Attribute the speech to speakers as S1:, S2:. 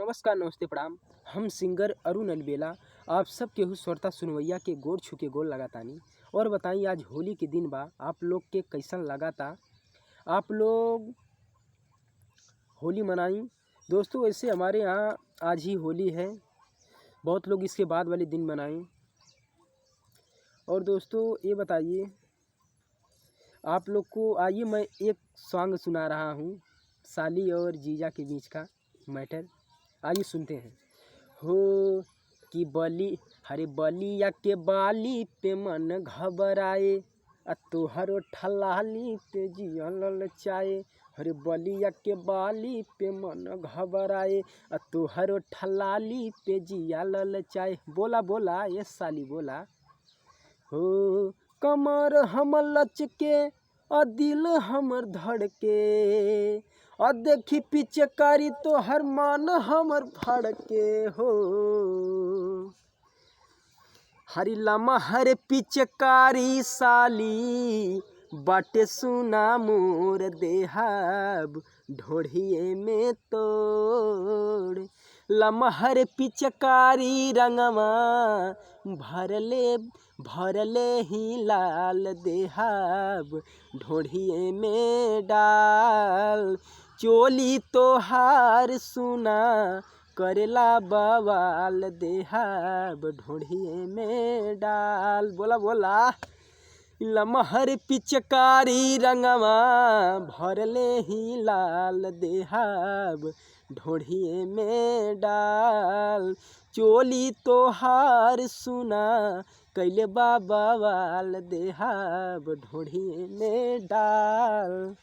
S1: नमस्कार नमस्ते प्रणाम। हम सिंगर अरुण अलबेला आप सब केहू श्रोता सुनवैया के गोड़ छू के गोड़ लगातानी। और बताई आज होली के दिन बा, आप लोग के कैसन लगाता। आप लोग होली मनाई दोस्तों। वैसे हमारे यहाँ आज ही होली है, बहुत लोग इसके बाद वाले दिन मनाएं। और दोस्तों ये बताइए आप लोग को, आइए मैं एक सॉन्ग सुना रहा हूँ साली और जीजा के बीच का मैटर। आइए सुनते हैं। हो कि हरे बलिया के बाली पे मन घबराए, तोहरो ठलाली पे जिया ललचाए। हरे बलिया के बाली पे मन घबराए, तोहरो ठलाली पे जिया ललचाए। बोला बोला ये साली बोला। हो कमर हमर लचके दिल हमर धड़के, देखी पिचकारी तो हर मान हमर भड़के। हो हरी लमा हर पिचकारी साली बाटे सुना मोर देहाब ढोढ़िए में तोड़। लमहर पिचकारी रंगवा भरले ही लाल देहाब ढोढ़िए में डाल। चोली तोहार सुना करेला बवाल देहाब ढोढ़िए में डाल। बोला बोला लमहर पिचकारी रंगवा भरले ही लाल देहाब ढोढ़िए में डाल। चोली तोहार सुना कैले बवाल देहाब ढोढ़िए में डाल।